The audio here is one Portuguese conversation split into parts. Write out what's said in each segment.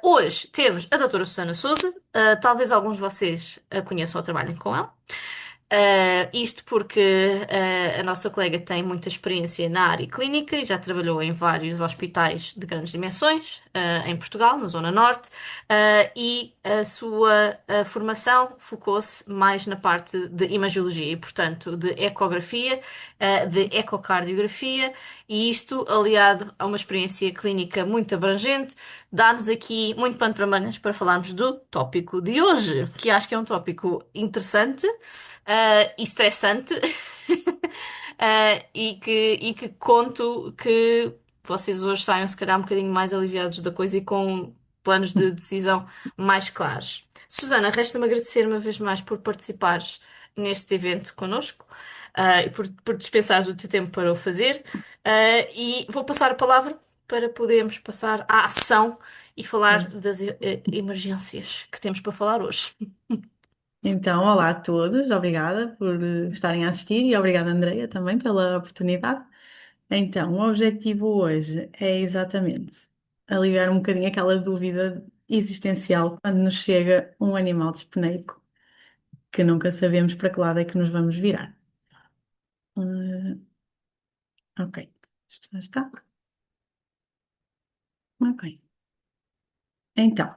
Hoje temos a doutora Susana Souza. Talvez alguns de vocês a conheçam ou trabalhem com ela. Isto porque a nossa colega tem muita experiência na área clínica e já trabalhou em vários hospitais de grandes dimensões, em Portugal, na Zona Norte, e a sua formação focou-se mais na parte de imagiologia e, portanto, de ecografia, de ecocardiografia, e isto, aliado a uma experiência clínica muito abrangente, dá-nos aqui muito pano para mangas para falarmos do tópico de hoje, que acho que é um tópico interessante, e estressante, e que conto que vocês hoje saiam se calhar um bocadinho mais aliviados da coisa e com planos de decisão mais claros. Susana, resta-me agradecer uma vez mais por participares neste evento connosco, e por dispensares o teu tempo para o fazer. E vou passar a palavra para podermos passar à ação e falar das emergências que temos para falar hoje. Então, olá a todos, obrigada por estarem a assistir e obrigada, Andreia, também pela oportunidade. Então, o objetivo hoje é exatamente aliviar um bocadinho aquela dúvida existencial quando nos chega um animal dispneico que nunca sabemos para que lado é que nos vamos virar. Eh, ok, isto já está. Ok, então.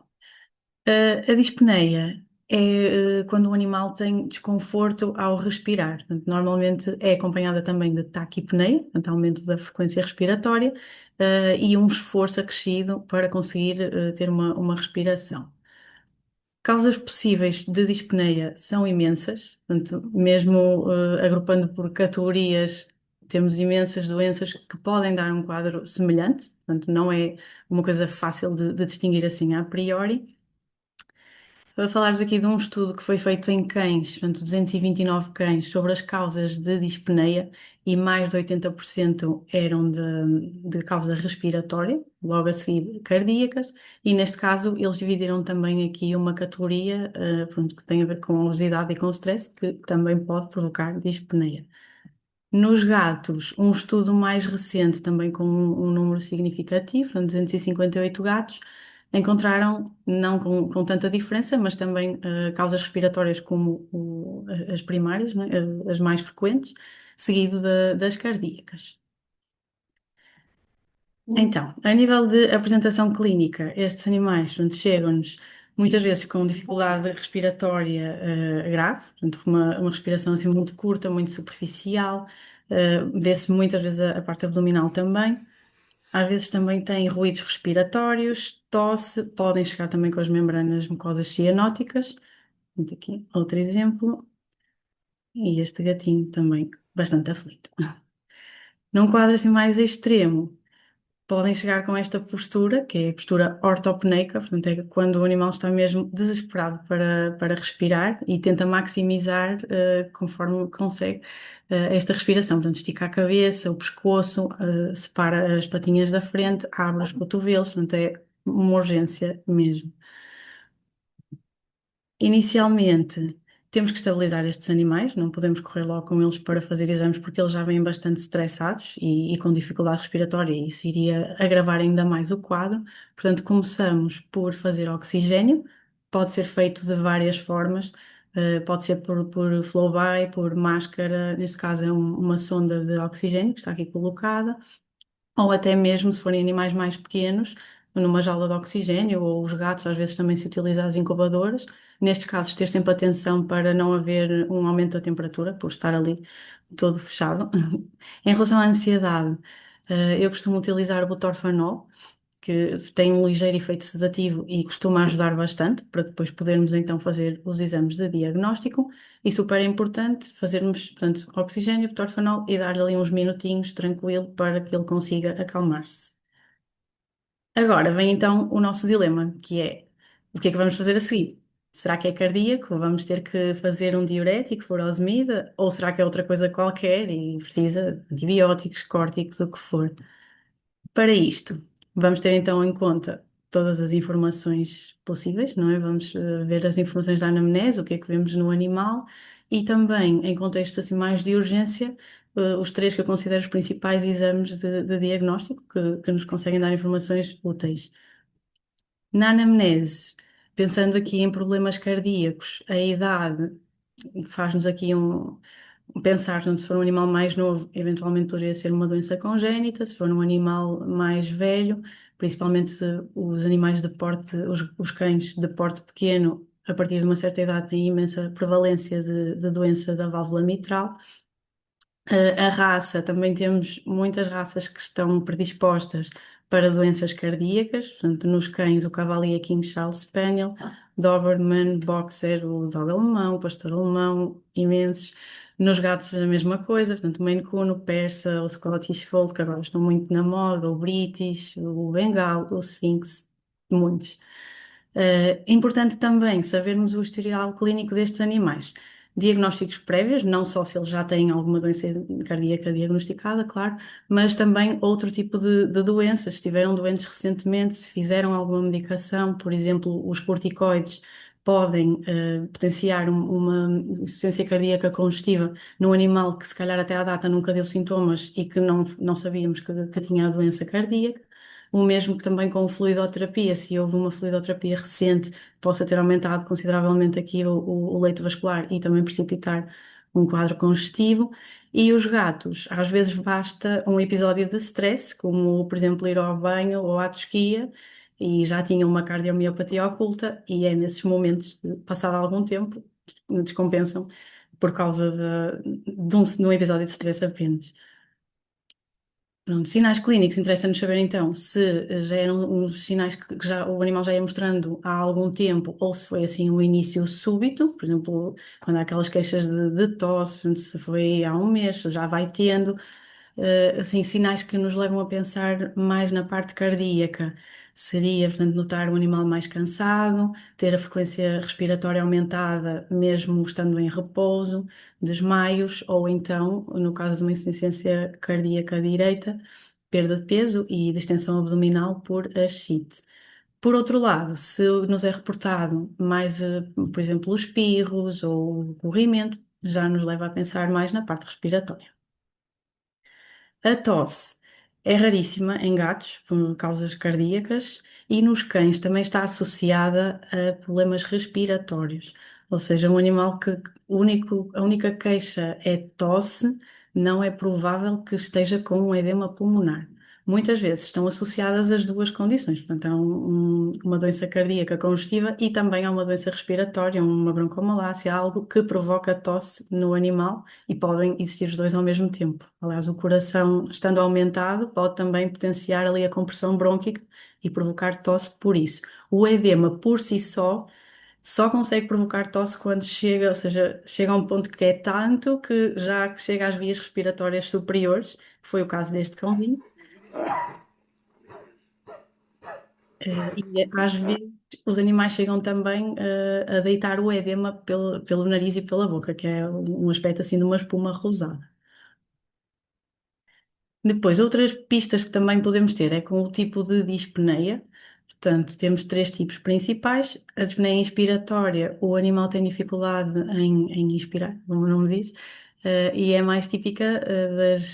A dispneia é quando o animal tem desconforto ao respirar. Portanto, normalmente é acompanhada também de taquipneia, portanto, aumento da frequência respiratória, e um esforço acrescido para conseguir ter uma respiração. Causas possíveis de dispneia são imensas, portanto, mesmo agrupando por categorias, temos imensas doenças que podem dar um quadro semelhante, portanto, não é uma coisa fácil de distinguir assim a priori. Para falares aqui de um estudo que foi feito em cães, portanto, 229 cães, sobre as causas de dispneia e mais de 80% eram de causa respiratória, logo a seguir cardíacas, e neste caso eles dividiram também aqui uma categoria, pronto, que tem a ver com a obesidade e com o stress, que também pode provocar dispneia. Nos gatos, um estudo mais recente, também com um número significativo, foram 258 gatos, encontraram, não com tanta diferença, mas também causas respiratórias como as primárias, né, as mais frequentes, seguido das cardíacas. Então, a nível de apresentação clínica, estes animais, portanto, chegam-nos muitas vezes com dificuldade respiratória grave, portanto, uma respiração assim muito curta, muito superficial, vê-se muitas vezes a parte abdominal também. Às vezes também têm ruídos respiratórios, tosse, podem chegar também com as membranas mucosas cianóticas. Portanto, aqui outro exemplo. E este gatinho também bastante aflito. Num quadro assim mais extremo, podem chegar com esta postura, que é a postura ortopneica, portanto, é quando o animal está mesmo desesperado para respirar e tenta maximizar, conforme consegue, esta respiração. Portanto, estica a cabeça, o pescoço, separa as patinhas da frente, abre os cotovelos, portanto, é uma urgência mesmo. Inicialmente, temos que estabilizar estes animais, não podemos correr logo com eles para fazer exames porque eles já vêm bastante estressados e com dificuldade respiratória, e isso iria agravar ainda mais o quadro. Portanto, começamos por fazer oxigênio, pode ser feito de várias formas, pode ser por flow-by, por máscara, neste caso é uma sonda de oxigênio que está aqui colocada, ou até mesmo se forem animais mais pequenos, numa jaula de oxigênio, ou os gatos, às vezes também se utiliza as incubadoras. Nestes casos, ter sempre atenção para não haver um aumento da temperatura, por estar ali todo fechado. Em relação à ansiedade, eu costumo utilizar o butorfanol, que tem um ligeiro efeito sedativo e costuma ajudar bastante para depois podermos então fazer os exames de diagnóstico. E super importante fazermos, portanto, oxigênio, butorfanol e dar ali uns minutinhos tranquilo para que ele consiga acalmar-se. Agora vem então o nosso dilema, que é o que é que vamos fazer a seguir? Será que é cardíaco? Vamos ter que fazer um diurético, furosemida? Ou será que é outra coisa qualquer e precisa de antibióticos, córticos, o que for? Para isto, vamos ter então em conta todas as informações possíveis, não é? Vamos ver as informações da anamnese, o que é que vemos no animal e também, em contexto assim mais de urgência, os três que eu considero os principais exames de diagnóstico que nos conseguem dar informações úteis. Na anamnese, pensando aqui em problemas cardíacos, a idade faz-nos aqui pensar, se for um animal mais novo, eventualmente poderia ser uma doença congénita, se for um animal mais velho, principalmente os animais de porte, os cães de porte pequeno, a partir de uma certa idade têm imensa prevalência de doença da válvula mitral. A raça, também temos muitas raças que estão predispostas para doenças cardíacas, portanto, nos cães, o Cavalier King Charles Spaniel, Doberman, Boxer, o Dog alemão, o Pastor alemão, imensos. Nos gatos, a mesma coisa, portanto, o Maine Coon, o Persa, o Scottish Fold, que agora estão muito na moda, o British, o Bengal, o Sphinx, muitos. Importante também sabermos o historial clínico destes animais. Diagnósticos prévios, não só se eles já têm alguma doença cardíaca diagnosticada, claro, mas também outro tipo de doenças. Se estiveram doentes recentemente, se fizeram alguma medicação, por exemplo, os corticoides podem potenciar uma insuficiência cardíaca congestiva num animal que se calhar até à data nunca deu sintomas e que não sabíamos que tinha a doença cardíaca. O mesmo que também com a fluidoterapia, se houve uma fluidoterapia recente, possa ter aumentado consideravelmente aqui o leito vascular e também precipitar um quadro congestivo. E os gatos, às vezes basta um episódio de stress, como por exemplo ir ao banho ou à tosquia, e já tinham uma cardiomiopatia oculta, e é nesses momentos, passado algum tempo, descompensam por causa de um episódio de stress apenas. Pronto, sinais clínicos, interessa-nos saber então se já eram uns sinais que já, o animal já ia mostrando há algum tempo ou se foi assim um início súbito, por exemplo, quando há aquelas queixas de tosse, portanto, se foi há um mês, se já vai tendo, assim, sinais que nos levam a pensar mais na parte cardíaca. Seria, portanto, notar o animal mais cansado, ter a frequência respiratória aumentada, mesmo estando em repouso, desmaios, ou então, no caso de uma insuficiência cardíaca direita, perda de peso e distensão abdominal por ascite. Por outro lado, se nos é reportado mais, por exemplo, os espirros ou o corrimento, já nos leva a pensar mais na parte respiratória. A tosse é raríssima em gatos por causas cardíacas e nos cães também está associada a problemas respiratórios. Ou seja, um animal que a única queixa é tosse, não é provável que esteja com um edema pulmonar. Muitas vezes estão associadas as duas condições, portanto, há uma doença cardíaca congestiva e também há uma doença respiratória, uma broncomalácia, algo que provoca tosse no animal e podem existir os dois ao mesmo tempo. Aliás, o coração, estando aumentado, pode também potenciar ali a compressão brônquica e provocar tosse por isso. O edema por si só consegue provocar tosse quando chega, ou seja, chega a um ponto que é tanto que já chega às vias respiratórias superiores, que foi o caso deste cãozinho. E às vezes os animais chegam também a deitar o edema pelo nariz e pela boca, que é um aspecto assim de uma espuma rosada. Depois, outras pistas que também podemos ter é com o tipo de dispneia. Portanto, temos três tipos principais. A dispneia inspiratória, o animal tem dificuldade em inspirar, como o nome diz, e é mais típica,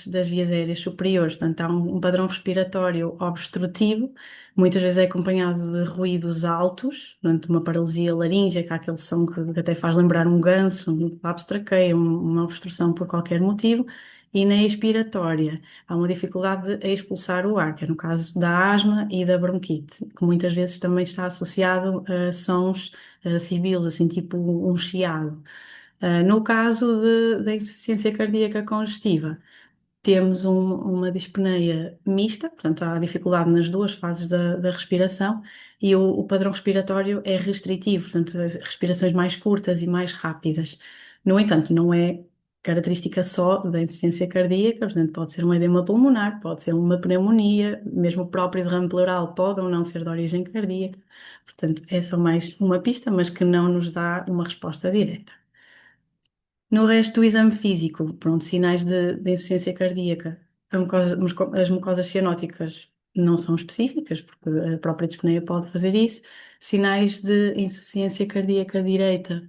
das vias aéreas superiores. Portanto, há um padrão respiratório obstrutivo, muitas vezes é acompanhado de ruídos altos, portanto, uma paralisia laríngea, aquele som que até faz lembrar um ganso, um lapso traqueia, uma obstrução por qualquer motivo. E na expiratória, há uma dificuldade a expulsar o ar, que é no caso da asma e da bronquite, que muitas vezes também está associado a sons sibilos, assim tipo um chiado. No caso da insuficiência cardíaca congestiva, temos uma dispneia mista, portanto há dificuldade nas duas fases da respiração e o padrão respiratório é restritivo, portanto respirações mais curtas e mais rápidas. No entanto, não é característica só da insuficiência cardíaca, portanto pode ser um edema pulmonar, pode ser uma pneumonia, mesmo o próprio derrame pleural pode ou não ser de origem cardíaca. Portanto, é só mais uma pista, mas que não nos dá uma resposta direta. No resto do exame físico, pronto, sinais de insuficiência cardíaca, as mucosas cianóticas não são específicas, porque a própria dispneia pode fazer isso. Sinais de insuficiência cardíaca direita,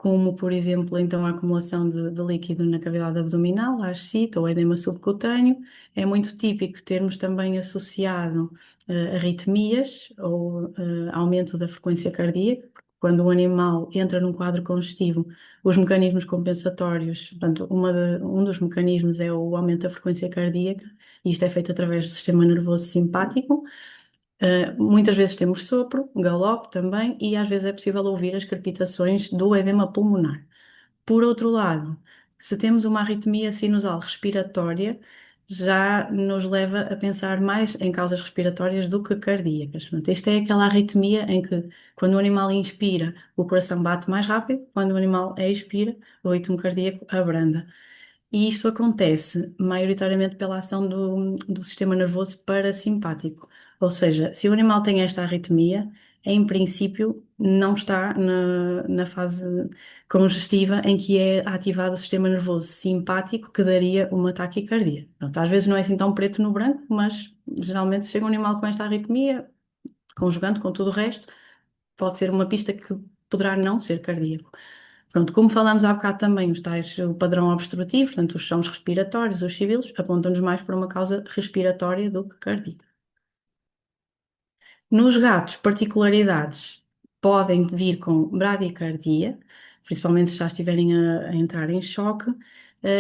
como, por exemplo, então a acumulação de líquido na cavidade abdominal, a ascite ou edema subcutâneo. É muito típico termos também associado arritmias ou aumento da frequência cardíaca. Quando o animal entra num quadro congestivo, os mecanismos compensatórios, portanto, um dos mecanismos é o aumento da frequência cardíaca, e isto é feito através do sistema nervoso simpático. Muitas vezes temos sopro, galope também, e às vezes é possível ouvir as crepitações do edema pulmonar. Por outro lado, se temos uma arritmia sinusal respiratória, já nos leva a pensar mais em causas respiratórias do que cardíacas. Portanto, esta é aquela arritmia em que, quando o animal inspira, o coração bate mais rápido, quando o animal expira, o ritmo cardíaco abranda. E isto acontece maioritariamente pela ação do sistema nervoso parasimpático. Ou seja, se o animal tem esta arritmia, em princípio não está na fase congestiva em que é ativado o sistema nervoso simpático que daria uma taquicardia. Pronto, às vezes não é assim tão preto no branco, mas geralmente se chega um animal com esta arritmia, conjugando com tudo o resto, pode ser uma pista que poderá não ser cardíaco. Pronto, como falámos há bocado também, os tais, o padrão obstrutivo, portanto, os sons respiratórios, os sibilos, apontam-nos mais para uma causa respiratória do que cardíaca. Nos gatos, particularidades podem vir com bradicardia, principalmente se já estiverem a entrar em choque,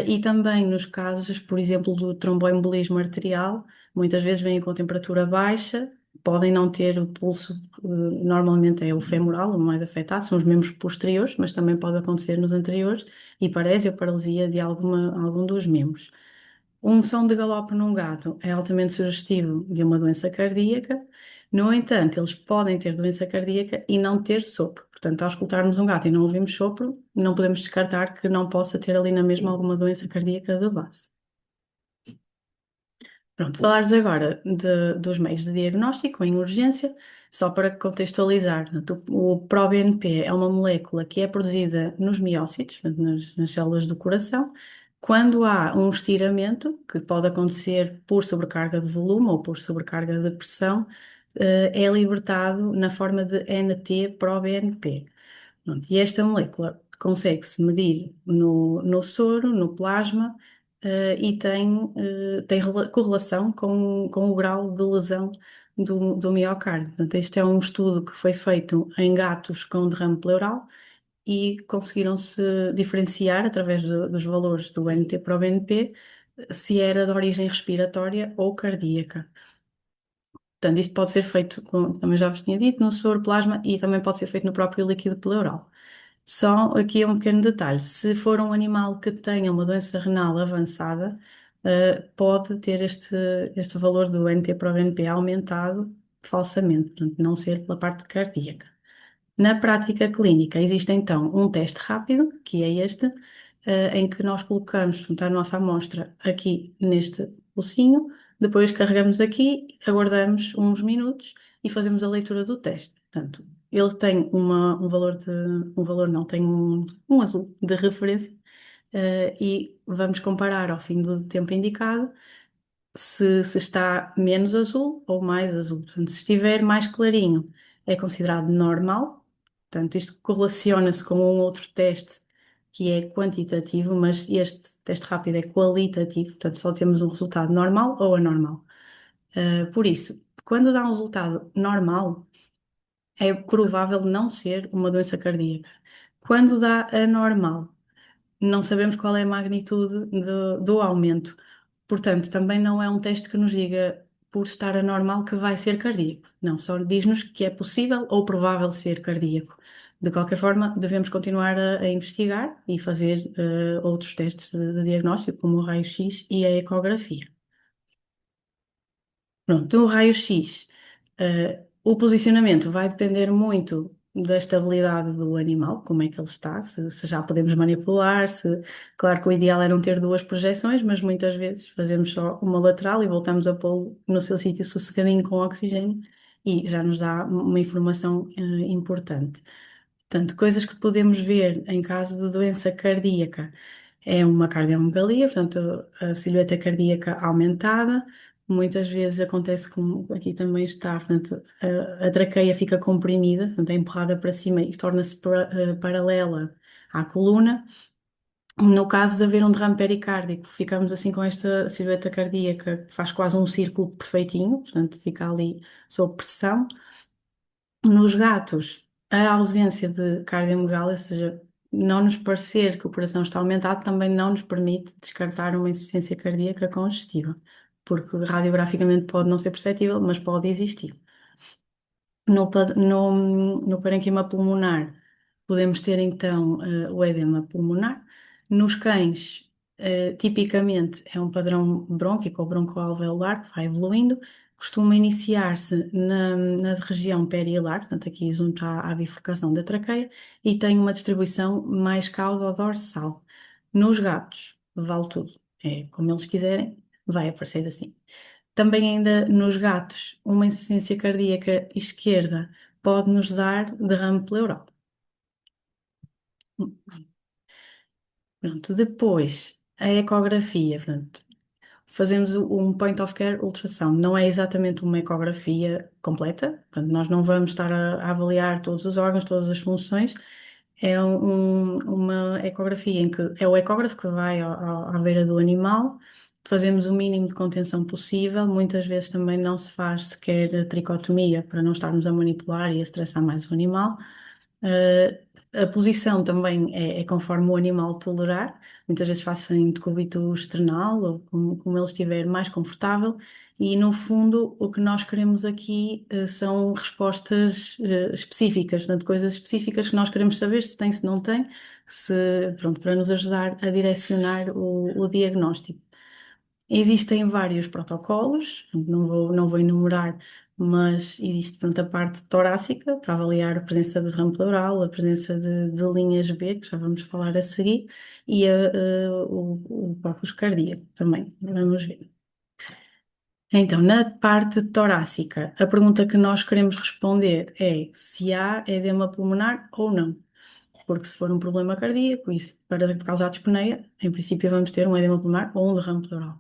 e também nos casos, por exemplo, do tromboembolismo arterial, muitas vezes vêm com temperatura baixa, podem não ter o pulso, normalmente é o femoral, o mais afetado, são os membros posteriores, mas também pode acontecer nos anteriores, e parese ou paralisia de algum dos membros. Um som de galope num gato é altamente sugestivo de uma doença cardíaca. No entanto, eles podem ter doença cardíaca e não ter sopro. Portanto, ao escutarmos um gato e não ouvimos sopro, não podemos descartar que não possa ter ali na mesma alguma doença cardíaca de base. Pronto, falares agora dos meios de diagnóstico em urgência, só para contextualizar, portanto, o proBNP é uma molécula que é produzida nos miócitos, portanto, nas células do coração, quando há um estiramento, que pode acontecer por sobrecarga de volume ou por sobrecarga de pressão, é libertado na forma de NT-proBNP. Pronto, e esta molécula consegue-se medir no soro, no plasma, e tem correlação com o grau de lesão do miocárdio. Portanto, este é um estudo que foi feito em gatos com derrame pleural e conseguiram-se diferenciar através dos valores do NT-proBNP se era de origem respiratória ou cardíaca. Portanto, isto pode ser feito, como também já vos tinha dito, no soro, plasma e também pode ser feito no próprio líquido pleural. Só aqui é um pequeno detalhe: se for um animal que tenha uma doença renal avançada, pode ter este valor do NT-proBNP aumentado falsamente, portanto, não ser pela parte cardíaca. Na prática clínica, existe então um teste rápido, que é este, em que nós colocamos, portanto, a nossa amostra aqui neste bolsinho, depois carregamos aqui, aguardamos uns minutos e fazemos a leitura do teste. Portanto, ele tem um valor não, tem um azul de referência, e vamos comparar ao fim do tempo indicado se está menos azul ou mais azul. Portanto, se estiver mais clarinho, é considerado normal. Portanto, isto correlaciona-se com um outro teste que é quantitativo, mas este teste rápido é qualitativo. Portanto, só temos um resultado normal ou anormal. Por isso, quando dá um resultado normal, é provável não ser uma doença cardíaca. Quando dá anormal, não sabemos qual é a magnitude do aumento. Portanto, também não é um teste que nos diga, por estar anormal, que vai ser cardíaco. Não, só diz-nos que é possível ou provável ser cardíaco. De qualquer forma, devemos continuar a investigar e fazer outros testes de diagnóstico, como o raio-x e a ecografia. Pronto, do raio-x, o posicionamento vai depender muito da estabilidade do animal, como é que ele está, se já podemos manipular, claro que o ideal é não ter duas projeções, mas muitas vezes fazemos só uma lateral e voltamos a pô-lo no seu sítio sossegadinho com oxigênio e já nos dá uma informação, importante. Portanto, coisas que podemos ver em caso de doença cardíaca é uma cardiomegalia, portanto, a silhueta cardíaca aumentada. Muitas vezes acontece como aqui também está, portanto, a traqueia fica comprimida, portanto, é empurrada para cima e torna-se paralela à coluna. No caso de haver um derrame pericárdico, ficamos assim com esta silhueta cardíaca que faz quase um círculo perfeitinho, portanto fica ali sob pressão. Nos gatos, a ausência de cardiomegalia, ou seja, não nos parecer que o coração está aumentado, também não nos permite descartar uma insuficiência cardíaca congestiva, porque radiograficamente pode não ser perceptível, mas pode existir. No parênquima pulmonar, podemos ter então o edema pulmonar. Nos cães, tipicamente é um padrão brônquico ou broncoalveolar que vai evoluindo, costuma iniciar-se na região perihilar, portanto, aqui junto à bifurcação da traqueia, e tem uma distribuição mais caudo-dorsal. Nos gatos, vale tudo, é como eles quiserem, vai aparecer assim. Também ainda nos gatos, uma insuficiência cardíaca esquerda pode nos dar derrame pleural. Pronto, depois a ecografia, pronto, fazemos um point of care ultrassound. Não é exatamente uma ecografia completa, portanto, nós não vamos estar a avaliar todos os órgãos, todas as funções. É uma ecografia em que é o ecógrafo que vai à beira do animal, fazemos o mínimo de contenção possível. Muitas vezes também não se faz sequer a tricotomia para não estarmos a manipular e a estressar mais o animal. A posição também é conforme o animal tolerar. Muitas vezes faço em decúbito external ou como ele estiver mais confortável. E no fundo, o que nós queremos aqui são respostas específicas, portanto, coisas específicas que nós queremos saber se tem, se não tem, pronto, para nos ajudar a direcionar o diagnóstico. Existem vários protocolos, não vou enumerar, mas existe, pronto, a parte torácica para avaliar a presença de derrame pleural, a presença de linhas B, que já vamos falar a seguir, e o próprio cardíaco também, vamos ver. Então, na parte torácica, a pergunta que nós queremos responder é se há edema pulmonar ou não. Porque se for um problema cardíaco, isso para causar dispneia, em princípio vamos ter um edema pulmonar ou um derrame pleural.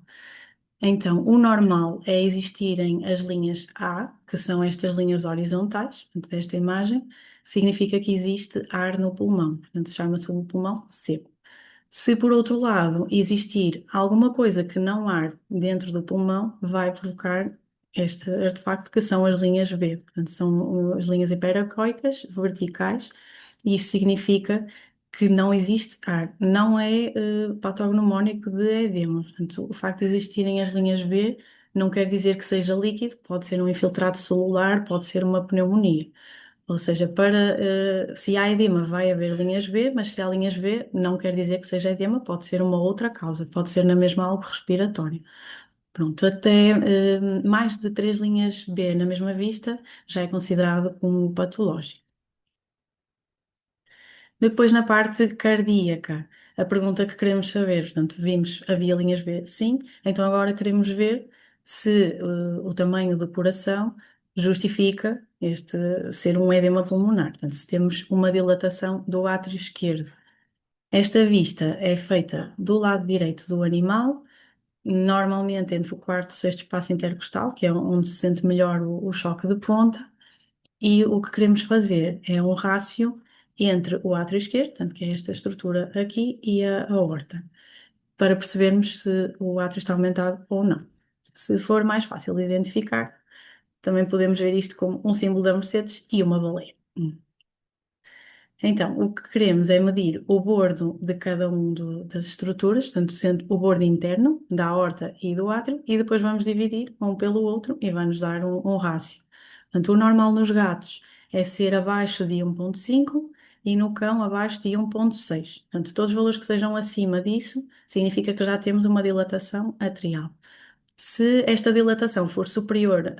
Então, o normal é existirem as linhas A, que são estas linhas horizontais, portanto, desta imagem, significa que existe ar no pulmão, portanto, chama-se o pulmão seco. Se por outro lado existir alguma coisa que não ar dentro do pulmão, vai provocar este artefacto que são as linhas B. Portanto, são as linhas hiperacóicas verticais, e isto significa que não existe ar. Não é patognomónico de edema. Portanto, o facto de existirem as linhas B não quer dizer que seja líquido, pode ser um infiltrado celular, pode ser uma pneumonia. Ou seja, se há edema, vai haver linhas B, mas se há linhas B, não quer dizer que seja edema, pode ser uma outra causa, pode ser na mesma algo respiratório. Pronto, até mais de 3 linhas B na mesma vista já é considerado como patológico. Depois, na parte cardíaca, a pergunta que queremos saber, portanto, vimos, havia linhas B, sim, então agora queremos ver se o tamanho do coração justifica este ser um edema pulmonar, portanto, se temos uma dilatação do átrio esquerdo. Esta vista é feita do lado direito do animal, normalmente entre o quarto e o sexto espaço intercostal, que é onde se sente melhor o choque de ponta, e o que queremos fazer é um rácio entre o átrio esquerdo, portanto, que é esta estrutura aqui, e a aorta, para percebermos se o átrio está aumentado ou não. Se for mais fácil de identificar, também podemos ver isto como um símbolo da Mercedes e uma baleia. Então, o que queremos é medir o bordo de cada das estruturas, portanto, sendo o bordo interno da aorta e do átrio, e depois vamos dividir um pelo outro e vai-nos dar um rácio. Portanto, o normal nos gatos é ser abaixo de 1,5 e no cão abaixo de 1,6. Portanto, todos os valores que sejam acima disso, significa que já temos uma dilatação atrial. Se esta dilatação for superior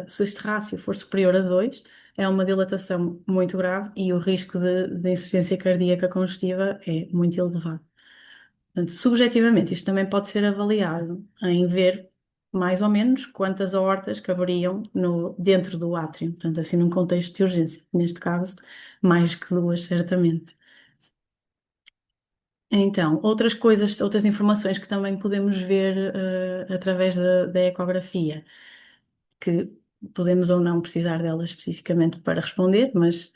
se este rácio for superior a 2, é uma dilatação muito grave e o risco de insuficiência cardíaca congestiva é muito elevado. Portanto, subjetivamente, isto também pode ser avaliado em ver mais ou menos quantas aortas caberiam dentro do átrio, portanto, assim num contexto de urgência. Neste caso, mais que duas, certamente. Então, outras coisas, outras informações que também podemos ver através da ecografia, que podemos ou não precisar delas especificamente para responder, mas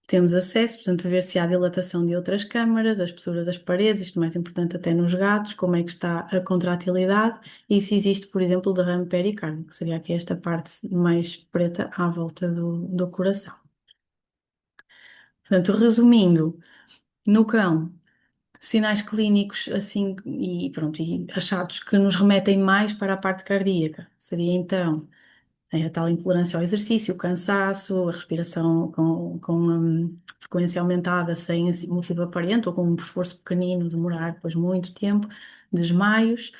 temos acesso, portanto, ver se há dilatação de outras câmaras, a espessura das paredes, isto mais importante até nos gatos, como é que está a contratilidade e se existe, por exemplo, derrame pericárdio, que seria aqui esta parte mais preta à volta do coração. Portanto, resumindo, no cão, sinais clínicos assim e pronto, e achados que nos remetem mais para a parte cardíaca, seria então a tal intolerância ao exercício, o cansaço, a respiração com frequência aumentada sem assim motivo aparente ou com um esforço pequenino, demorar depois muito tempo, desmaios,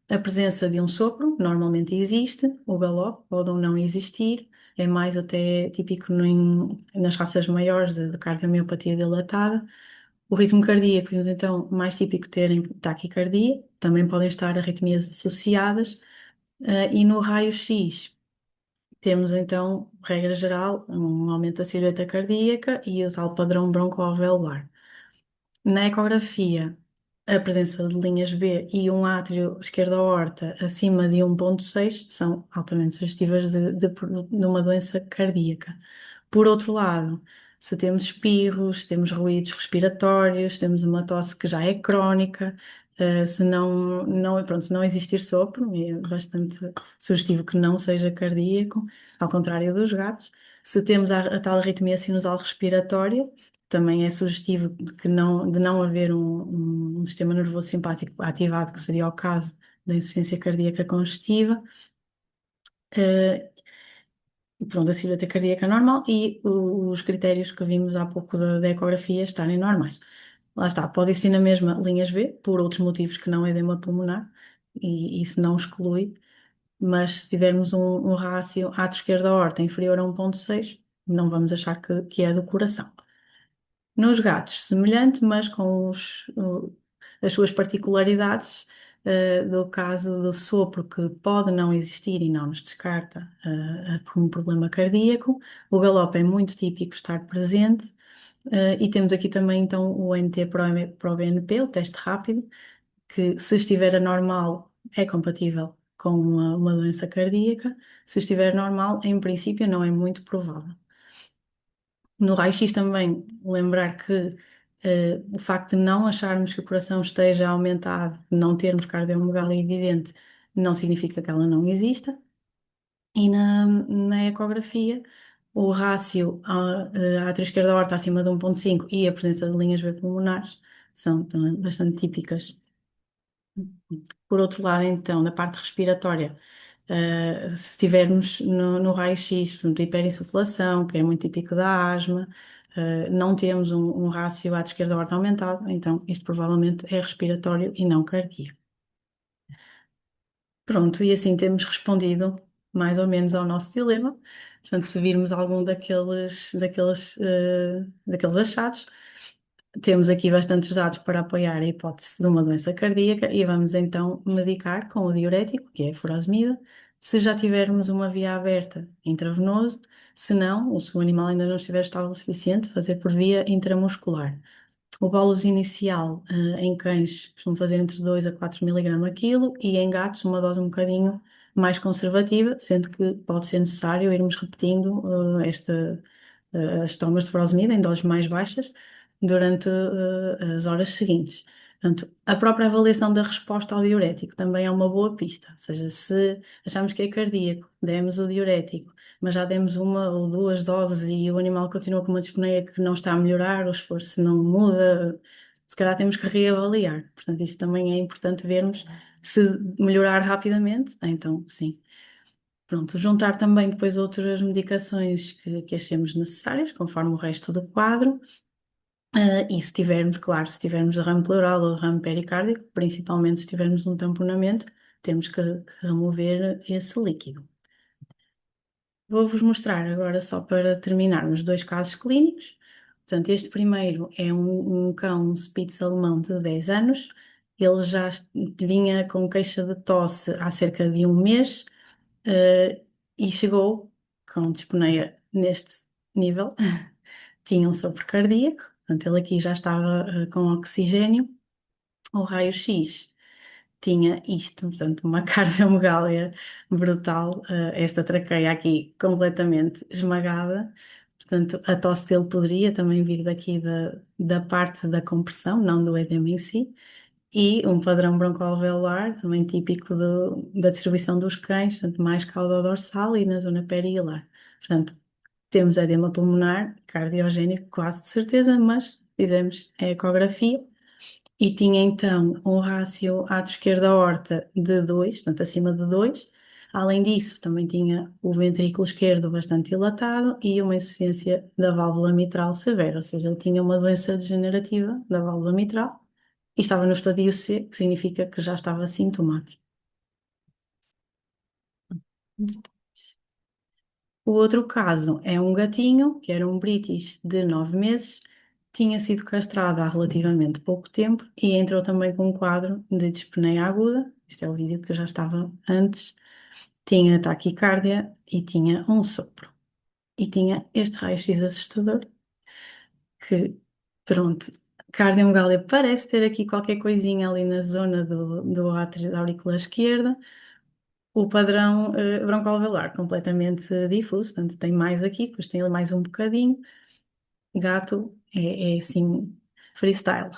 a presença de um sopro, normalmente existe, o galope pode ou não existir, é mais até típico nas raças maiores de cardiomiopatia dilatada. O ritmo cardíaco, vimos então mais típico terem taquicardia, também podem estar arritmias associadas, e no raio-x temos então, regra geral, um aumento da silhueta cardíaca e o tal padrão broncoalveolar. Na ecografia, a presença de linhas B e um átrio esquerdo-aorta acima de 1,6 são altamente sugestivas de uma doença cardíaca. Por outro lado, se temos espirros, temos ruídos respiratórios, temos uma tosse que já é crónica, se pronto, se não existir sopro, é bastante sugestivo que não seja cardíaco, ao contrário dos gatos. Se temos a tal arritmia sinusal respiratória, também é sugestivo de não haver um sistema nervoso simpático ativado, que seria o caso da insuficiência cardíaca congestiva. Eh, e pronto, a silhueta cardíaca normal e os critérios que vimos há pouco da ecografia estarem normais. Lá está, pode existir na mesma linhas B, por outros motivos que não é edema pulmonar, e isso não exclui, mas se tivermos um rácio átrio esquerdo da aorta inferior a 1,6, não vamos achar que é do coração. Nos gatos, semelhante, mas com as suas particularidades, do caso do sopro, que pode não existir e não nos descarta por um problema cardíaco. O galope é muito típico estar presente. E temos aqui também então o NT para o BNP, o teste rápido, que se estiver anormal é compatível com uma doença cardíaca. Se estiver normal, em princípio, não é muito provável. No raio-x também lembrar que o facto de não acharmos que o coração esteja aumentado, não termos cardiomegalia evidente, não significa que ela não exista. E na ecografia, o rácio átrio esquerdo da aorta acima de 1,5 e a presença de linhas B pulmonares são também bastante típicas. Por outro lado, então, na parte respiratória, se estivermos no raio-x, portanto, hiperinsuflação, que é muito típico da asma, não temos um rácio à esquerda aorta aumentado, então isto provavelmente é respiratório e não cardíaco. Pronto, e assim temos respondido mais ou menos ao nosso dilema. Portanto, se virmos algum daqueles achados, temos aqui bastantes dados para apoiar a hipótese de uma doença cardíaca e vamos então medicar com o diurético, que é a furosemida, se já tivermos uma via aberta intravenoso, se não, ou se o animal ainda não estiver estável o suficiente, fazer por via intramuscular. O bolus inicial, em cães costumam fazer entre 2 a 4 miligramas a quilo e em gatos uma dose um bocadinho mais conservativa, sendo que pode ser necessário irmos repetindo as tomas de furosemida em doses mais baixas durante as horas seguintes. Portanto, a própria avaliação da resposta ao diurético também é uma boa pista, ou seja, se achamos que é cardíaco, demos o diurético, mas já demos uma ou duas doses e o animal continua com uma dispneia que não está a melhorar, o esforço não muda, se calhar temos que reavaliar. Portanto, isto também é importante vermos se melhorar rapidamente, então sim. Pronto, juntar também depois outras medicações que achemos necessárias, conforme o resto do quadro. E se tivermos, claro, se tivermos derrame pleural ou derrame pericárdico, principalmente se tivermos um tamponamento, temos que remover esse líquido. Vou-vos mostrar agora, só para terminarmos, dois casos clínicos. Portanto, este primeiro é um cão, um Spitz alemão de 10 anos. Ele já vinha com queixa de tosse há cerca de um mês, e chegou com dispneia neste nível. Tinha um sopro cardíaco, portanto, ele aqui já estava com oxigênio. O raio-x tinha isto, portanto, uma cardiomegalia brutal, esta traqueia aqui completamente esmagada, Portanto, a tosse dele poderia também vir daqui da parte da compressão, não do edema em si. E um padrão broncoalveolar, também típico da distribuição dos cães, portanto, mais cauda-dorsal e na zona perihilar. Portanto, temos edema pulmonar, cardiogénico, quase de certeza, mas fizemos a ecografia e tinha então um rácio ato esquerdo aorta de 2, portanto, acima de 2. Além disso, também tinha o ventrículo esquerdo bastante dilatado e uma insuficiência da válvula mitral severa, ou seja, ele tinha uma doença degenerativa da válvula mitral e estava no estadio C, que significa que já estava sintomático. O outro caso é um gatinho, que era um British de 9 meses, tinha sido castrado há relativamente pouco tempo e entrou também com um quadro de dispneia aguda. Isto é o vídeo que eu já estava antes. Tinha taquicardia e tinha um sopro. E tinha este raio-x assustador, que, pronto, cardiomegalia parece ter aqui qualquer coisinha ali na zona do átrio da aurícula esquerda. O padrão broncoalveolar completamente difuso, portanto tem mais aqui, depois tem ali mais um bocadinho. Gato é assim, freestyle.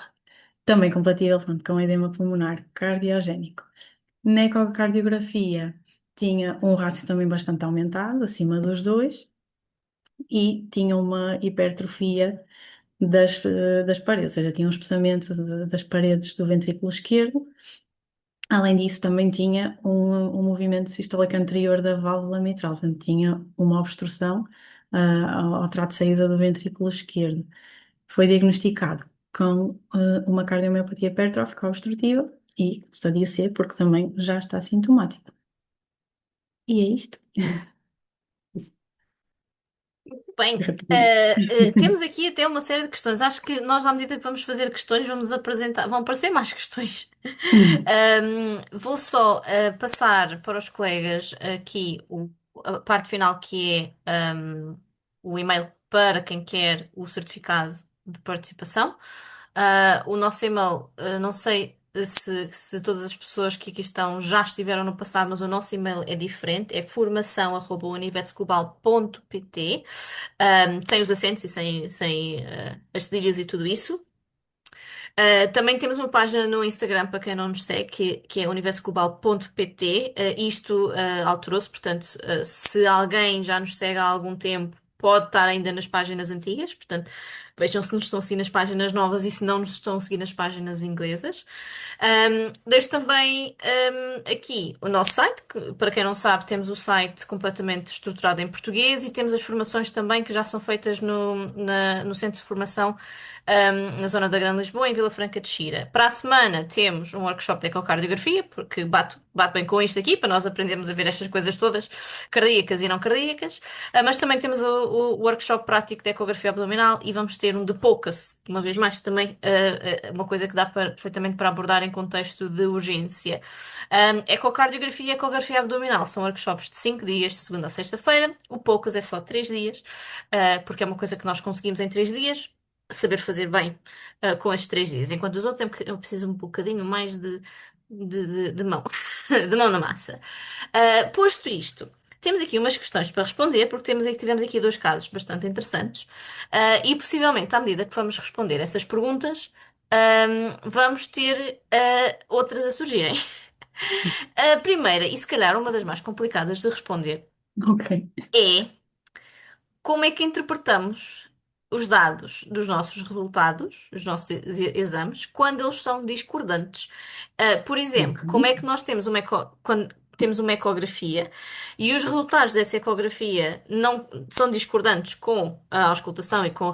Também compatível, pronto, com edema pulmonar cardiogénico. Na ecocardiografia tinha um rácio também bastante aumentado, acima dos 2, e tinha uma hipertrofia das paredes, ou seja, tinha um espessamento das paredes do ventrículo esquerdo. Além disso, também tinha um movimento sistólico anterior da válvula mitral, portanto, tinha uma obstrução ao trato de saída do ventrículo esquerdo. Foi diagnosticado com uma cardiomiopatia hipertrófica obstrutiva e estadio C, porque também já está sintomático. E é isto. Bem, temos aqui até uma série de questões. Acho que nós, à medida que vamos fazer questões, vamos apresentar, vão aparecer mais questões. Vou só passar para os colegas aqui a parte final, que é o e-mail para quem quer o certificado de participação. O nosso e-mail, não sei se todas as pessoas que aqui estão já estiveram no passado, mas o nosso e-mail é diferente, é formação@univetescobal.pt, sem os acentos e sem as cedilhas e tudo isso. Também temos uma página no Instagram para quem não nos segue, que é universocobal.pt. Isto alterou-se, portanto, se alguém já nos segue há algum tempo, pode estar ainda nas páginas antigas, portanto, vejam se nos estão a seguir nas páginas novas e se não nos estão a seguir nas páginas inglesas. Deixo também aqui o nosso site, que, para quem não sabe, temos o site completamente estruturado em português e temos as formações também que já são feitas no Centro de Formação na zona da Grande Lisboa, em Vila Franca de Xira. Para a semana temos um workshop de ecocardiografia, porque bate bem com isto aqui, para nós aprendermos a ver estas coisas todas, cardíacas e não cardíacas. Mas também temos o workshop prático de ecografia abdominal e vamos ter um de POCUS, uma vez mais também uma coisa que dá perfeitamente para abordar em contexto de urgência. Ecocardiografia e ecografia abdominal são workshops de 5 dias, de segunda a sexta-feira. O POCUS é só 3 dias, porque é uma coisa que nós conseguimos em 3 dias saber fazer bem com estes 3 dias, enquanto os outros eu preciso um bocadinho mais de mão, de mão na massa. Posto isto, temos aqui umas questões para responder, porque tivemos aqui dois casos bastante interessantes, e possivelmente, à medida que vamos responder essas perguntas, vamos ter outras a surgirem. A primeira, e se calhar uma das mais complicadas de responder, Ok. é como é que interpretamos os dados dos nossos resultados, os nossos exames, quando eles são discordantes. Por exemplo, Ok. como é que nós temos quando temos uma ecografia e os resultados dessa ecografia não são discordantes com a auscultação e com a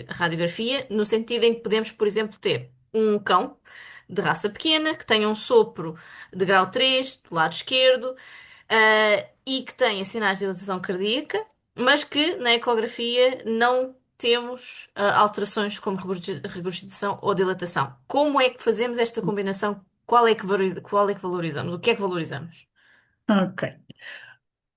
radiografia, no sentido em que podemos, por exemplo, ter um cão de raça pequena que tenha um sopro de grau 3 do lado esquerdo, e que tenha sinais de dilatação cardíaca, mas que na ecografia não temos alterações como regurgitação ou dilatação. Como é que fazemos esta combinação? Qual é que valorizamos? O que é que valorizamos? Ok.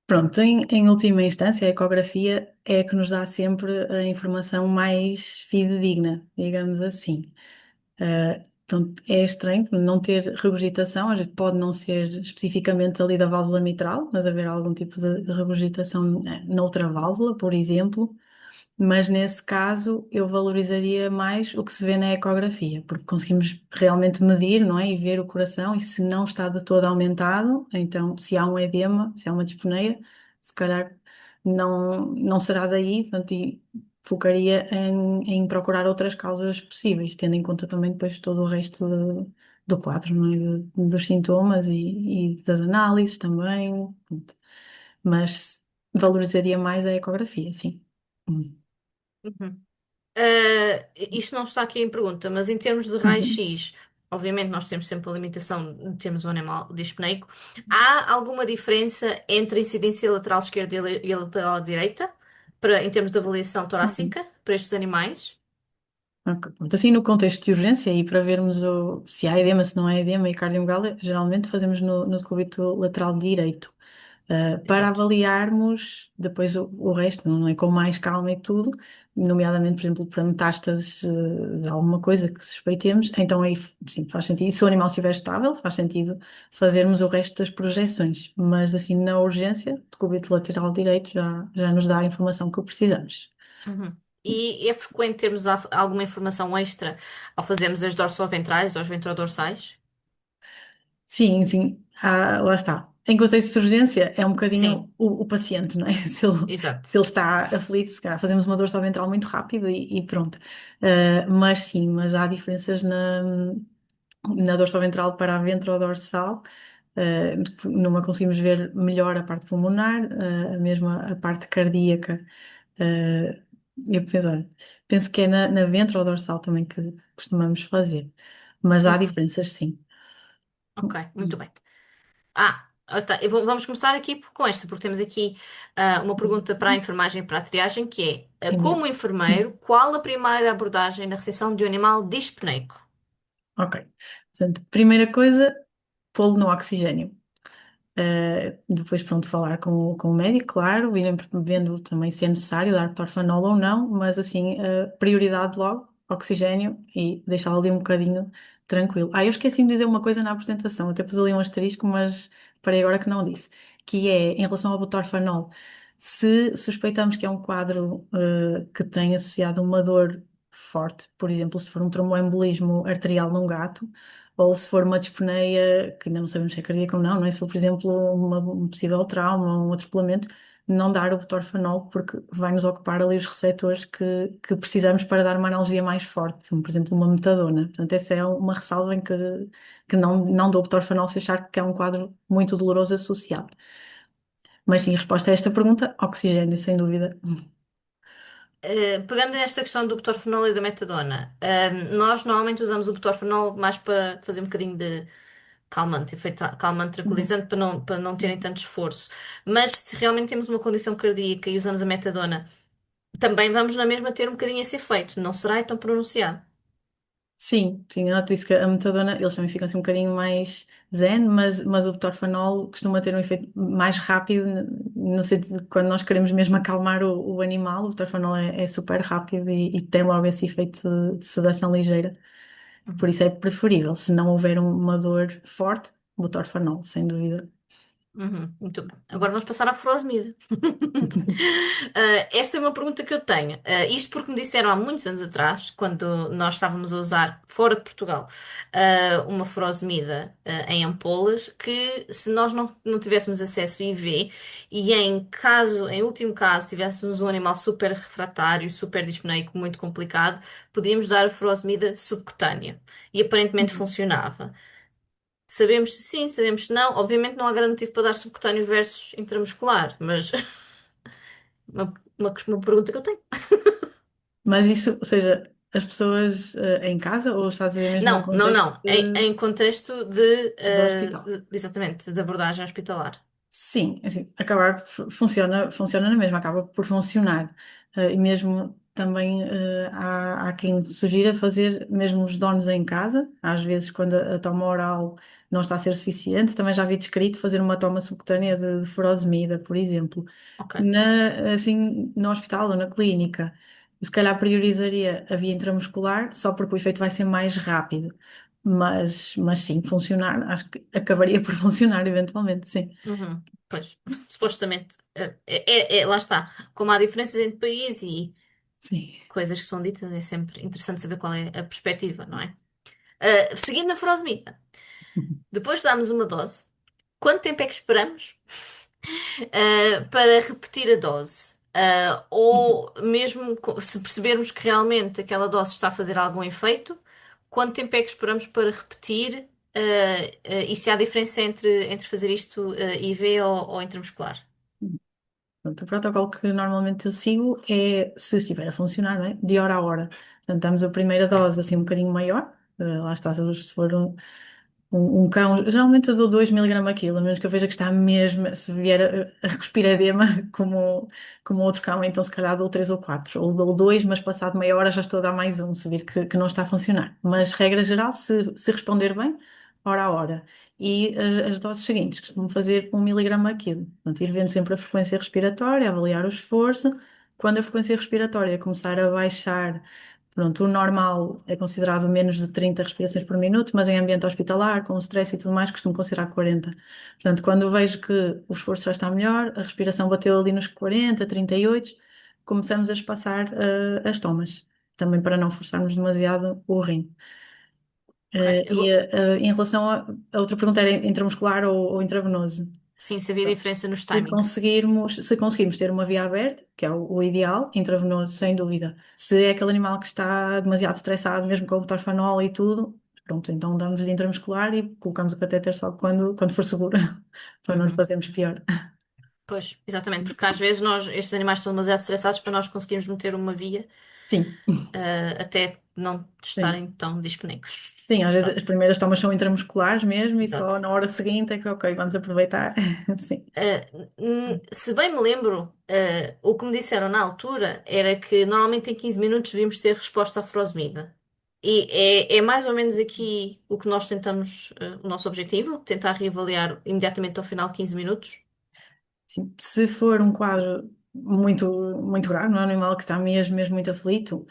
Pronto, em última instância, a ecografia é a que nos dá sempre a informação mais fidedigna, digamos assim. Pronto, é estranho não ter regurgitação, a gente pode não ser especificamente ali da válvula mitral, mas haver algum tipo de regurgitação noutra válvula, por exemplo. Mas nesse caso eu valorizaria mais o que se vê na ecografia, porque conseguimos realmente medir, não é? E ver o coração, e se não está de todo aumentado, então se há um edema, se há uma dispneia, se calhar não será daí, portanto, e focaria em procurar outras causas possíveis, tendo em conta também depois todo o resto do quadro, não é? Dos sintomas e das análises também, pronto. Mas valorizaria mais a ecografia, sim. Uhum. Isto não está aqui em pergunta, mas em termos de Uhum. raio-x, obviamente nós temos sempre a limitação de termos um animal dispneico. Há alguma diferença entre a incidência lateral esquerda e a lateral direita, em termos de avaliação Uhum. torácica para estes animais? Ok, pronto. Assim, no contexto de urgência, e para vermos se há edema, se não há edema e cardiomegalia, geralmente fazemos no decúbito lateral direito. Para Exato. avaliarmos depois o resto, não é? Com mais calma e tudo, nomeadamente, por exemplo, para metástases de alguma coisa que suspeitemos, então aí sim, faz sentido. E se o animal estiver estável, faz sentido fazermos o resto das projeções. Mas assim, na urgência, decúbito lateral direito já nos dá a informação que precisamos. Uhum. E é frequente termos alguma informação extra ao fazermos as dorsoventrais ou as ventrodorsais? Sim, sim, lá está. Em contexto de urgência, é um Sim, bocadinho o paciente, não é? Se ele, exato. se ele está aflito, se calhar fazemos uma dorsal ventral muito rápido e pronto. Mas sim, mas há diferenças na dorsal ventral para a ventrodorsal. Numa conseguimos ver melhor a parte pulmonar, mesmo a parte cardíaca. Uh, eu penso, olha, penso que é na ventrodorsal também que costumamos fazer. Mas há Uhum. diferenças, sim. Ok, muito bem. Tá, vamos começar aqui com esta, porque temos aqui uma pergunta para a enfermagem e para a triagem, que é, Entendi. como enfermeiro, qual a primeira abordagem na recepção de um animal dispneico? Ok. Portanto, primeira coisa, pô-lo no oxigênio. Depois, pronto, falar com o médico, claro, irem vendo também se é necessário dar torfanol ou não, mas assim, prioridade logo, oxigênio e deixá-lo ali um bocadinho tranquilo. Eu esqueci-me de dizer uma coisa na apresentação, até pus ali um asterisco, mas parei agora que não disse, que é em relação ao butorfanol. Se suspeitamos que é um quadro, que tem associado uma dor forte, por exemplo, se for um tromboembolismo arterial num gato, ou se for uma dispneia, que ainda não sabemos se é cardíaca ou não, não é? Se for, por exemplo, um possível trauma, um atropelamento, não dar o butorfanol, porque vai nos ocupar ali os receptores que precisamos para dar uma analgesia mais forte, como, por exemplo, uma metadona. Portanto, essa é uma ressalva em que não dou butorfanol se achar que é um quadro muito doloroso associado. Mas sim, resposta a esta pergunta, oxigênio, sem dúvida. Pegando nesta questão do butorfanol e da metadona, nós normalmente usamos o butorfanol mais para fazer um bocadinho de calmante, efeito calmante Uhum. tranquilizante para não Sim, terem sim. tanto esforço. Mas se realmente temos uma condição cardíaca e usamos a metadona, também vamos na mesma ter um bocadinho esse efeito, não será tão pronunciado. Sim, sim, eu noto isso que a metadona, eles também ficam assim um bocadinho mais zen, mas o butorfanol costuma ter um efeito mais rápido, no sentido de quando nós queremos mesmo acalmar o animal, o butorfanol é super rápido e tem logo esse efeito de sedação ligeira, por isso é preferível, se não houver uma dor forte, butorfanol, sem dúvida. Uhum, muito bem. Agora vamos passar à furosemida. Esta é uma pergunta que eu tenho. Isto porque me disseram há muitos anos atrás, quando nós estávamos a usar, fora de Portugal, uma furosemida, em ampolas, que se nós não tivéssemos acesso IV e em último caso, tivéssemos um animal super refratário, super dispneico, muito complicado, podíamos dar a furosemida subcutânea. E aparentemente Uhum. funcionava. Sabemos se sim, sabemos se não. Obviamente não há grande motivo para dar subcutâneo versus intramuscular, mas uma pergunta que eu tenho. Mas isso, ou seja, as pessoas em casa ou estás a dizer mesmo em Não, não, contexto não. Em contexto de, do hospital? exatamente, de abordagem hospitalar. Sim, assim, acabar funciona na mesma, acaba por funcionar. E mesmo também há quem sugira fazer mesmo os dones em casa, às vezes quando a toma oral não está a ser suficiente, também já vi descrito fazer uma toma subcutânea de furosemida, por exemplo. Ok. Assim, no hospital ou na clínica, eu se calhar priorizaria a via intramuscular, só porque o efeito vai ser mais rápido. mas sim, funcionar, acho que acabaria por funcionar eventualmente, sim. Uhum. Pois, supostamente, lá está. Como há diferenças entre países e Sim. coisas que são ditas, é sempre interessante saber qual é a perspectiva, não é? Seguindo a furosemida, depois de darmos uma dose, quanto tempo é que esperamos, para repetir a dose? Ou mesmo se percebermos que realmente aquela dose está a fazer algum efeito, quanto tempo é que esperamos para repetir? E se há diferença entre fazer isto, IV ou intramuscular? Pronto, o protocolo que normalmente eu sigo é, se estiver a funcionar, não é? De hora a hora. Portanto, damos a primeira Ok. dose assim um bocadinho maior, lá está, se for um cão, geralmente eu dou 2 miligramas a quilo, a menos que eu veja que está mesmo, se vier a cuspir edema, como outro cão, então se calhar dou 3 ou 4, ou dou 2, mas passado meia hora já estou a dar mais um, se vir que não está a funcionar. Mas, regra geral, se responder bem, hora a hora. E as doses seguintes, costumo fazer 1 miligrama a quilo. Portanto, ir vendo sempre a frequência respiratória, avaliar o esforço. Quando a frequência respiratória começar a baixar. Pronto, o normal é considerado menos de 30 respirações por minuto, mas em ambiente hospitalar, com stress e tudo mais, costumo considerar 40. Portanto, quando vejo que o esforço já está melhor, a respiração bateu ali nos 40, 38, começamos a espaçar as tomas, também para não forçarmos demasiado o rim. Ok. Em relação a outra pergunta era intramuscular ou intravenoso. Sim, sabia a diferença nos Se timings. conseguirmos ter uma via aberta, que é o ideal, intravenoso, sem dúvida. Se é aquele animal que está demasiado estressado, mesmo com o butanol e tudo, pronto, então damos-lhe intramuscular e colocamos o catéter só quando for seguro, para não lhe Uhum. fazermos pior. Pois, exatamente, porque às vezes estes animais são demasiado estressados para nós conseguirmos meter uma via, Sim, até não sim. estarem tão disponíveis. Sim, às vezes as Pronto, primeiras tomas são intramusculares mesmo e só exato. na hora seguinte é que, ok, vamos aproveitar. Sim. Se bem me lembro, o que me disseram na altura era que normalmente em 15 minutos devíamos ter resposta à furosemida. E é mais ou menos aqui o que nós tentamos, o nosso objetivo, tentar reavaliar imediatamente ao final de 15 minutos. Sim, se for um quadro muito, muito grave, não é um animal que está mesmo muito aflito,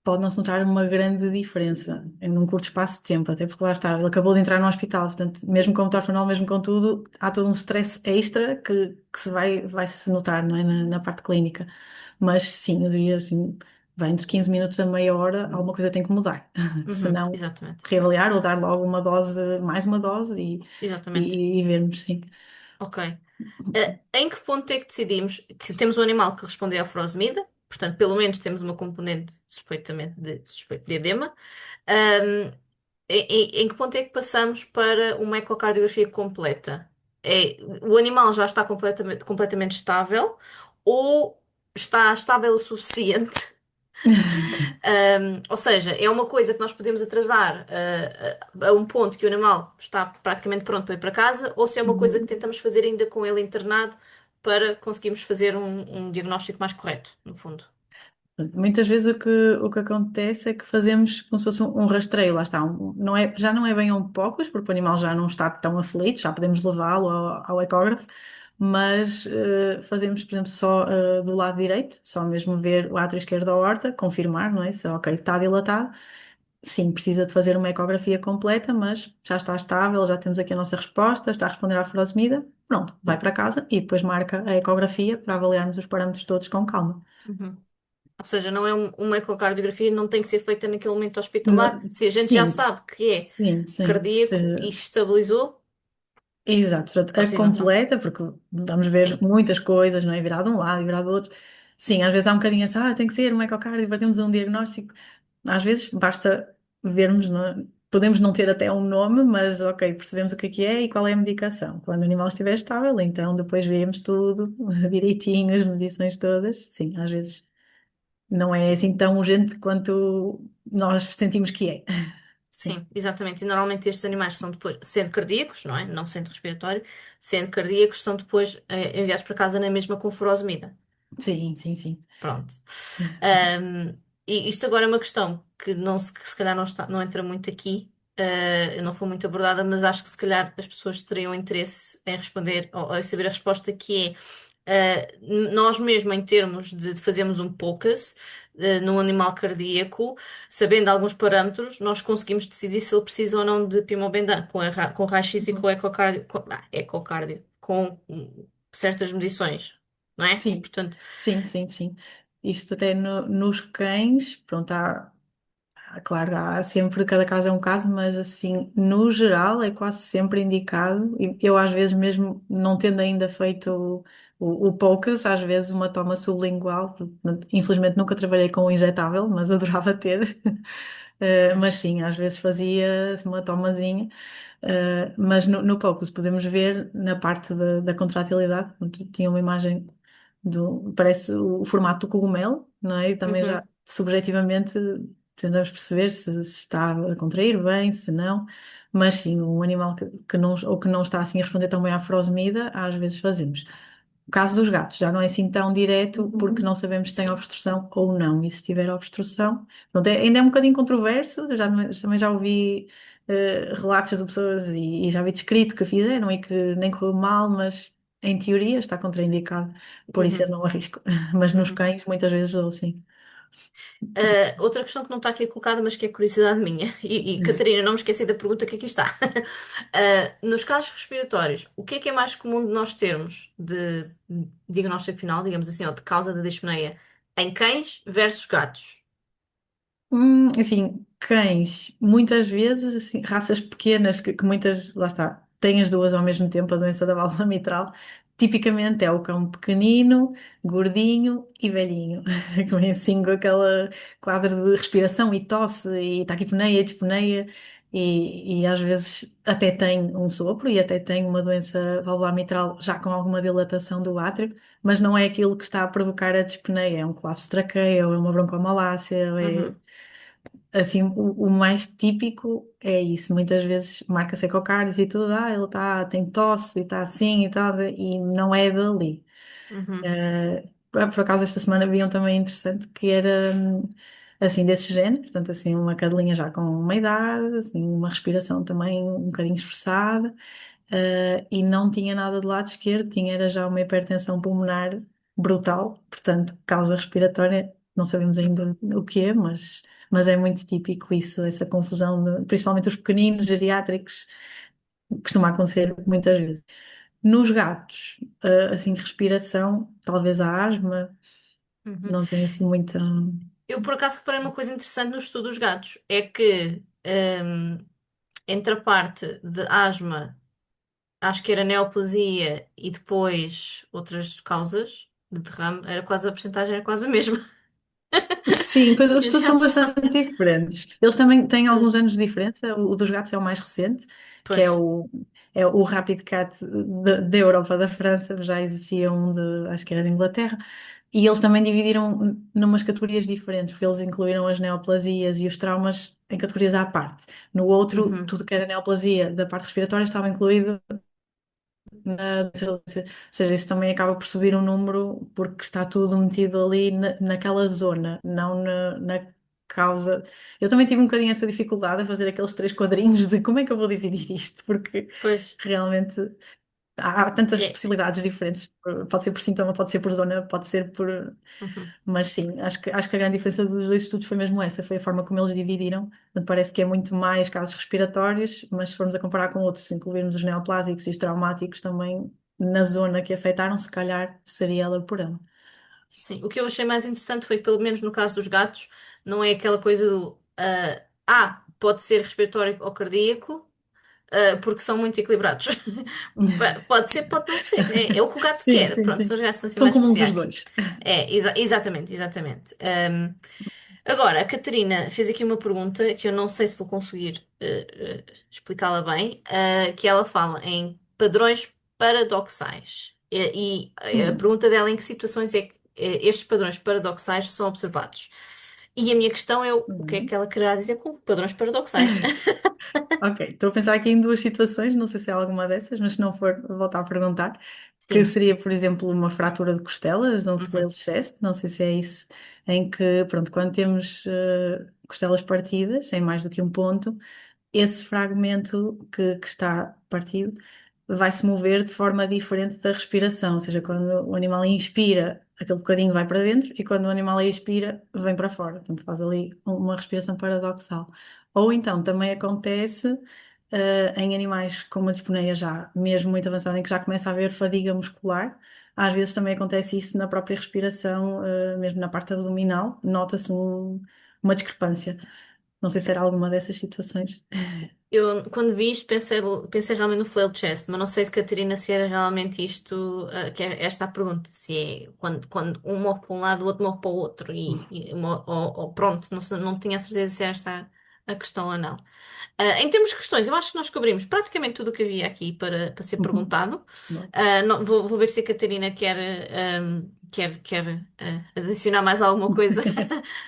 pode não se notar uma grande diferença em um curto espaço de tempo, até porque lá está, ele acabou de entrar no hospital, portanto, mesmo com o torfanol, mesmo com tudo, há todo um stress extra que vai se notar, não é, na parte clínica. Mas sim, eu diria assim, vai entre 15 minutos a meia hora, alguma coisa tem que mudar. Se Uhum, não, exatamente, reavaliar ou dar logo uma dose, mais uma dose exatamente. e vermos, sim. Ok. Em que ponto é que decidimos que temos um animal que respondeu à furosemida? Portanto, pelo menos temos uma componente suspeito de edema. Ahm, em que ponto é que passamos para uma ecocardiografia completa? O animal já está completamente estável ou está estável o suficiente? Ou seja, é uma coisa que nós podemos atrasar a um ponto que o animal está praticamente pronto para ir para casa, ou se é uma coisa que Uhum. tentamos fazer ainda com ele internado para conseguirmos fazer um diagnóstico mais correto, no fundo. Muitas vezes o que acontece é que fazemos como se fosse um rastreio, lá está, não é, já não é bem um POCUS, porque o animal já não está tão aflito, já podemos levá-lo ao ecógrafo, mas fazemos, por exemplo, só do lado direito, só mesmo ver o átrio esquerdo da aorta, confirmar, não é? Se ok, está dilatado, sim, precisa de fazer uma ecografia completa, mas já está estável, já temos aqui a nossa resposta, está a responder à furosemida, pronto, vai para casa e depois marca a ecografia para avaliarmos os parâmetros todos com calma. Uhum. Ou seja, não é uma ecocardiografia, não tem que ser feita naquele momento hospitalar. Não, Se a gente já sim, sabe que é sim, sim. cardíaco e estabilizou, Exato, portanto, a a partir de outra altura. completa, porque vamos ver Sim. muitas coisas, não é? Virar de um lado e virar do outro. Sim, às vezes há um bocadinho assim, tem que ser um ecocardio para termos um diagnóstico. Às vezes basta vermos, não é? Podemos não ter até um nome, mas ok, percebemos o que é e qual é a medicação. Quando o animal estiver estável, então depois vemos tudo direitinho, as medições todas. Sim, às vezes não é assim tão urgente quanto nós sentimos que é. Sim, Sim, exatamente. E normalmente estes animais são depois, sendo cardíacos, não é? Não sendo respiratório, sendo cardíacos, são depois enviados para casa na mesma com furosemida. sim, sim, sim. Pronto. Ahm, e isto agora é uma questão que se calhar não entra muito aqui, não foi muito abordada, mas acho que se calhar as pessoas teriam interesse em responder ou em saber a resposta que é. Nós mesmo, em termos de fazermos um POCUS, num animal cardíaco, sabendo alguns parâmetros, nós conseguimos decidir se ele precisa ou não de Pimobendan, com raio-x e com Uhum. ecocardio, com certas medições, não é? Sim, Portanto, sim, sim, sim. Isto até nos cães, pronto, claro, há sempre, cada caso é um caso, mas assim, no geral, é quase sempre indicado. E eu, às vezes, mesmo não tendo ainda feito o POCUS, às vezes uma toma sublingual, infelizmente nunca trabalhei com o injetável, mas adorava ter. Mas pois. sim, às vezes fazia uma tomazinha. Mas no POCUS podemos ver na parte da contratilidade, portanto, tinha uma imagem parece o formato do cogumelo, não é? E também já Uhum, subjetivamente tentamos perceber se está a contrair bem, se não, mas sim, um animal que não, ou que não está assim a responder tão bem à furosemida, às vezes fazemos. O caso dos gatos já não é assim tão direto porque não sabemos se tem sim. obstrução ou não, e se tiver obstrução, pronto, ainda é um bocadinho controverso, também já ouvi relatos de pessoas e já vi descrito que fizeram e que nem correu mal, mas em teoria está contraindicado, por isso eu Uhum, não arrisco. Mas nos uhum. cães muitas vezes dou sim. Outra questão que não está aqui colocada, mas que é curiosidade minha, Catarina, não me esqueci da pergunta que aqui está. Nos casos respiratórios, o que é mais comum de nós termos de diagnóstico final, digamos assim, ou de causa da dispneia em cães versus gatos? Assim, cães, muitas vezes, assim, raças pequenas que muitas, lá está, têm as duas ao mesmo tempo, a doença da válvula mitral, tipicamente é o cão pequenino, gordinho e velhinho, que vem assim com aquela quadro de respiração e tosse e taquipneia e dispneia e às vezes até tem um sopro e até tem uma doença valvular mitral já com alguma dilatação do átrio, mas não é aquilo que está a provocar a dispneia, é um colapso de traqueia ou é uma broncomalácia, Uhum, assim, o mais típico é isso. Muitas vezes marca-se ecocardios e tudo, ele tem tosse e está assim e tal, e não é dali. uhum, Por acaso, esta semana vi um também interessante que era assim, desse género, portanto, assim, uma cadelinha já com uma idade, assim, uma respiração também um bocadinho esforçada, e não tinha nada do lado esquerdo, tinha era já uma hipertensão pulmonar brutal, portanto, causa respiratória, não sabemos uhum. ainda o que é, mas é muito típico isso, essa confusão, principalmente os pequeninos, geriátricos, costuma acontecer muitas vezes. Nos gatos, assim, respiração, talvez a asma, Uhum. não tem assim muita. Eu, por acaso, reparei uma coisa interessante no estudo dos gatos, é que entre a parte de asma, acho que era neoplasia e depois outras causas de derrame, era quase a porcentagem era quase a mesma. Sim, pois os Que os estudos são gatos são. bastante diferentes. Eles também têm alguns Pois, anos de diferença. O dos gatos é o mais recente, que pois. é o Rapid Cat da Europa, da França. Já existia um de, acho que era de Inglaterra. E eles também dividiram numas categorias diferentes, porque eles incluíram as neoplasias e os traumas em categorias à parte. No outro, Uhum, tudo que era neoplasia da parte respiratória estava incluído ou seja, isso também acaba por subir um número porque está tudo metido ali naquela zona, não na causa. Eu também tive um bocadinho essa dificuldade a fazer aqueles três quadrinhos de como é que eu vou dividir isto, porque pois. realmente há tantas É. possibilidades diferentes. Pode ser por sintoma, pode ser por zona, pode ser por. Uhum. Mas sim, acho que a grande diferença dos dois estudos foi mesmo essa, foi a forma como eles dividiram. Portanto, parece que é muito mais casos respiratórios, mas se formos a comparar com outros, se incluirmos os neoplásicos e os traumáticos também na zona que afetaram, se calhar seria ela por ela. Sim, o que eu achei mais interessante foi que, pelo menos no caso dos gatos, não é aquela coisa do pode ser respiratório ou cardíaco, porque são muito equilibrados. Pode ser, pode não ser. É o que o gato Sim, quer. sim, Pronto, são sim. os gatos assim Tão mais comuns os especiais. dois. Exatamente, exatamente. Agora, a Catarina fez aqui uma pergunta que eu não sei se vou conseguir explicá-la bem, que ela fala em padrões paradoxais. A Hum, pergunta dela é em que situações é que estes padrões paradoxais são observados. E a minha questão é o que é que hum. ela quererá dizer com padrões paradoxais. Ok, estou a pensar aqui em duas situações, não sei se é alguma dessas, mas se não for, vou voltar a perguntar. Que Sim. seria, por exemplo, uma fratura de costelas, um Uhum. flare chest, não sei se é isso, em que, pronto, quando temos costelas partidas, em mais do que um ponto, esse fragmento que está partido vai se mover de forma diferente da respiração, ou seja, quando o animal inspira, aquele bocadinho vai para dentro e quando o animal expira, vem para fora. Portanto, faz ali uma respiração paradoxal. Ou então também acontece em animais com uma dispneia já mesmo muito avançada, em que já começa a haver fadiga muscular. Às vezes também acontece isso na própria respiração, mesmo na parte abdominal, nota-se uma discrepância. Não sei se era alguma dessas situações. Eu, quando vi isto, pensei realmente no flail chest, mas não sei se, Catarina, se era realmente isto, que é esta a pergunta, se é quando um morre para um lado, o outro morre para o outro, ou pronto, não tinha a certeza se era esta a questão ou não. Em termos de questões, eu acho que nós cobrimos praticamente tudo o que havia aqui para ser Uhum. perguntado. Bom. Vou ver se a Catarina quer adicionar mais alguma coisa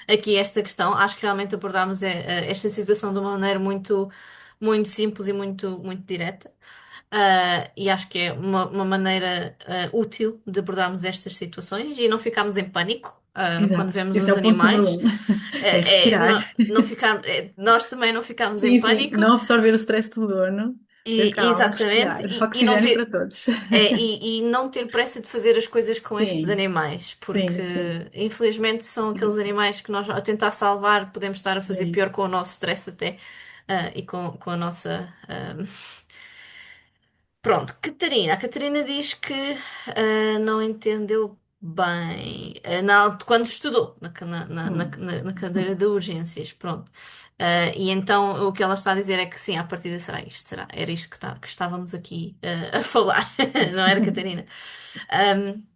aqui a esta questão. Acho que realmente abordámos esta situação de uma maneira muito simples e muito direta. E acho que é uma maneira útil de abordarmos estas situações e não ficarmos em pânico quando Exato, vemos esse é os o ponto número animais. um. É respirar. Não ficar, nós também não ficarmos em Sim, sim, pânico não absorver o stress do dono, ter calma, exatamente respirar, e não oxigênio para ter todos. e não ter pressa de fazer as coisas com estes Sim, animais, porque sim, sim, infelizmente são aqueles animais que nós a tentar salvar podemos estar a fazer sim. pior com o nosso stress até e com a nossa Pronto, Catarina. A Catarina diz que não entendeu bem quando estudou Hum. na cadeira de urgências. Pronto. E então o que ela está a dizer é que sim, à partida será isto. Era isto que estávamos aqui a falar, não era, Catarina?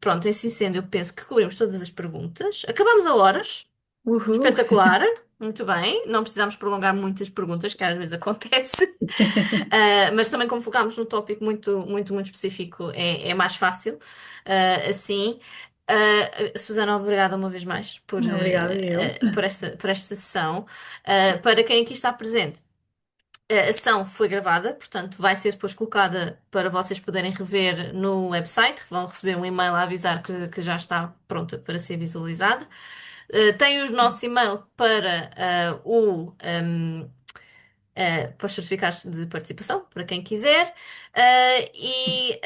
Pronto, em assim sendo, eu penso que cobrimos todas as perguntas. Acabamos a horas. Uhul. Espetacular. Muito bem. Não precisamos prolongar muitas perguntas, que às vezes acontece. Mas também como focámos num tópico muito específico, é mais fácil. Assim. Susana, obrigada uma vez mais Obrigada, eu. por esta sessão. Para quem aqui está presente, a ação foi gravada, portanto, vai ser depois colocada para vocês poderem rever no website, que vão receber um e-mail a avisar que já está pronta para ser visualizada. Tem o nosso e-mail para para os certificados de participação, para quem quiser. E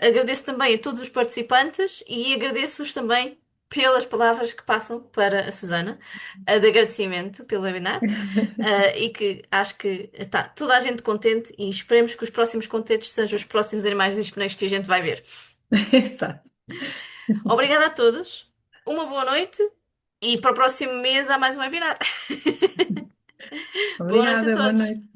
agradeço também a todos os participantes e agradeço-os também pelas palavras que passam para a Susana, de agradecimento pelo webinar, e que acho que está toda a gente contente e esperemos que os próximos contentes sejam os próximos animais disponíveis que a gente vai ver. Exato. Obrigada a todos, uma boa noite e para o próximo mês há mais um webinar. Boa noite a Obrigada, boa todos. noite.